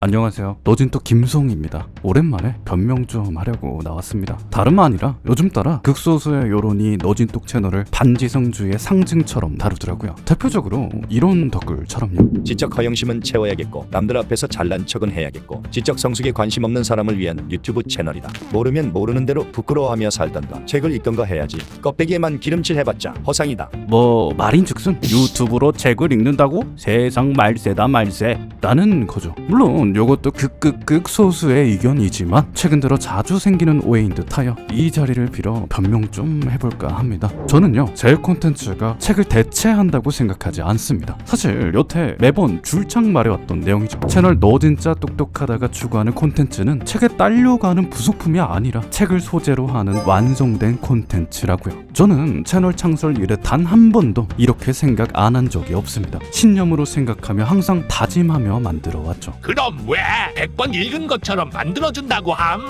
안녕하세요. 노진또 김송입니다. 오랜만에 변명 좀 하려고 나왔습니다. 다름 아니라 요즘 따라 극소수의 여론이 노진똑 채널을 반지성주의의 상징처럼 다루더라고요. 대표적으로 이런 댓글처럼요. 지적 허영심은 채워야겠고 남들 앞에서 잘난 척은 해야겠고 지적 성숙에 관심 없는 사람을 위한 유튜브 채널이다. 모르면 모르는 대로 부끄러워하며 살던가 책을 읽던가 해야지. 껍데기에만 기름칠 해봤자 허상이다. 뭐 말인즉슨 유튜브로 책을 읽는다고 세상 말세다 말세 라는 거죠. 물론 요것도 극극극 소수의 의견이지만 최근 들어 자주 생기는 오해인 듯하여 이 자리를 빌어 변명 좀 해볼까 합니다. 저는요, 제 콘텐츠가 책을 대체한다고 생각하지 않습니다. 사실 여태 매번 줄창 말해왔던 내용이죠. 채널 너 진짜 똑똑하다가 추구하는 콘텐츠는 책에 딸려가는 부속품이 아니라 책을 소재로 하는 완성된 콘텐츠라고요. 저는 채널 창설 이래 단 한 번도 이렇게 생각 안 한 적이 없습니다. 신념으로 생각하며 항상 다짐하며 만들어 왔죠. 그럼 왜 100번 읽은 것처럼 만들어준다고 함?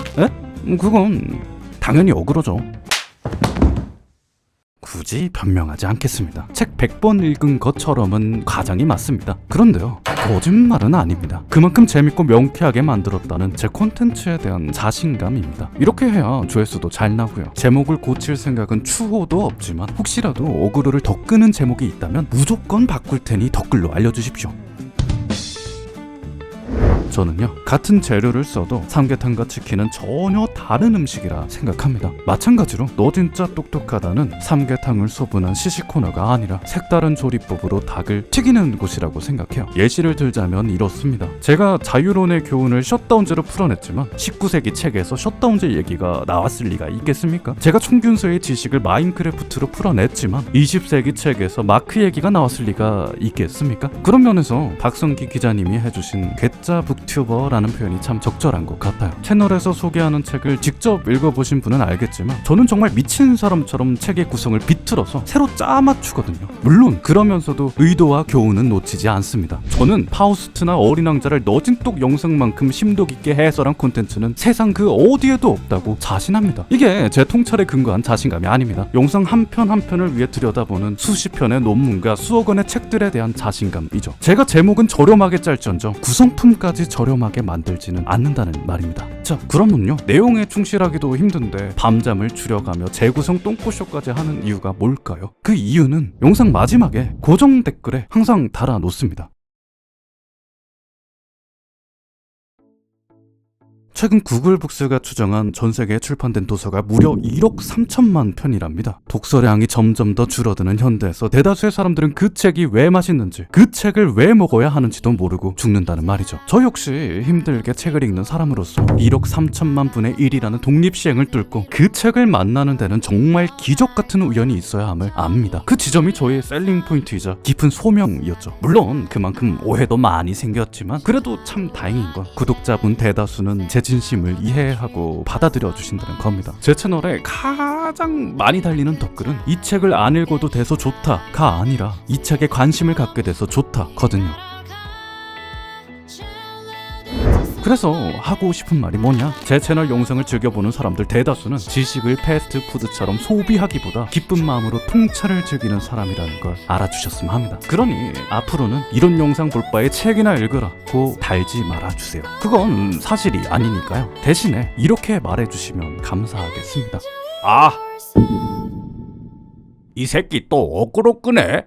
그건 당연히 억울하죠. 굳이 변명하지 않겠습니다. 책 100번 읽은 것처럼은 과장이 맞습니다. 그런데요, 거짓말은 아닙니다. 그만큼 재밌고 명쾌하게 만들었다는 제 콘텐츠에 대한 자신감입니다. 이렇게 해야 조회수도 잘 나고요. 제목을 고칠 생각은 추호도 없지만 혹시라도 어그로를 더 끄는 제목이 있다면 무조건 바꿀 테니 댓글로 알려주십시오. 저는요, 같은 재료를 써도 삼계탕과 치킨은 전혀 다른 음식이라 생각합니다. 마찬가지로 너 진짜 똑똑하다는 삼계탕을 소분한 시식 코너가 아니라 색다른 조리법으로 닭을 튀기는 곳이라고 생각해요. 예시를 들자면 이렇습니다. 제가 자유론의 교훈을 셧다운제로 풀어냈지만 19세기 책에서 셧다운제 얘기가 나왔을 리가 있겠습니까? 제가 총균서의 지식을 마인크래프트로 풀어냈지만 20세기 책에서 마크 얘기가 나왔을 리가 있겠습니까? 그런 면에서 박성기 기자님이 해주신 괴짜 북튜버라는 표현이 참 적절한 것 같아요. 채널에서 소개하는 책을 직접 읽어보신 분은 알겠지만 저는 정말 미친 사람처럼 책의 구성을 비틀어서 새로 짜맞추거든요. 물론 그러면서도 의도와 교훈은 놓치지 않습니다. 저는 파우스트나 어린 왕자를 너진똑 영상만큼 심도 깊게 해설한 콘텐츠는 세상 그 어디에도 없다고 자신합니다. 이게 제 통찰에 근거한 자신감이 아닙니다. 영상 한 편 한 편을 위해 들여다보는 수십 편의 논문과 수억 원의 책들에 대한 자신감이죠. 제가 제목은 저렴하게 짤지언정 구성품까지 저렴하게 만들지는 않는다는 말입니다. 자, 그러면요, 내용에 충실하기도 힘든데 밤잠을 줄여가며 재구성 똥꼬쇼까지 하는 이유가 뭘까요? 그 이유는 영상 마지막에 고정 댓글에 항상 달아놓습니다. 최근 구글북스가 추정한 전세계에 출판된 도서가 무려 1억 3천만 편이랍니다. 독서량이 점점 더 줄어드는 현대에서 대다수의 사람들은 그 책이 왜 맛있는지, 그 책을 왜 먹어야 하는지도 모르고 죽는다는 말이죠. 저 역시 힘들게 책을 읽는 사람으로서 1억 3천만 분의 1이라는 독립시행을 뚫고 그 책을 만나는 데는 정말 기적 같은 우연이 있어야 함을 압니다. 그 지점이 저의 셀링 포인트이자 깊은 소명이었죠. 물론 그만큼 오해도 많이 생겼지만 그래도 참 다행인 건 구독자분 대다수는 제 진심을 이해하고 받아들여 주신다는 겁니다. 제 채널에 가장 많이 달리는 댓글은 이 책을 안 읽어도 돼서 좋다가 아니라 이 책에 관심을 갖게 돼서 좋다거든요. 그래서 하고 싶은 말이 뭐냐? 제 채널 영상을 즐겨보는 사람들 대다수는 지식을 패스트푸드처럼 소비하기보다 기쁜 마음으로 통찰을 즐기는 사람이라는 걸 알아주셨으면 합니다. 그러니 앞으로는 이런 영상 볼 바에 책이나 읽으라고 달지 말아주세요. 그건 사실이 아니니까요. 대신에 이렇게 말해주시면 감사하겠습니다. 이 새끼 또 어그로 끄네?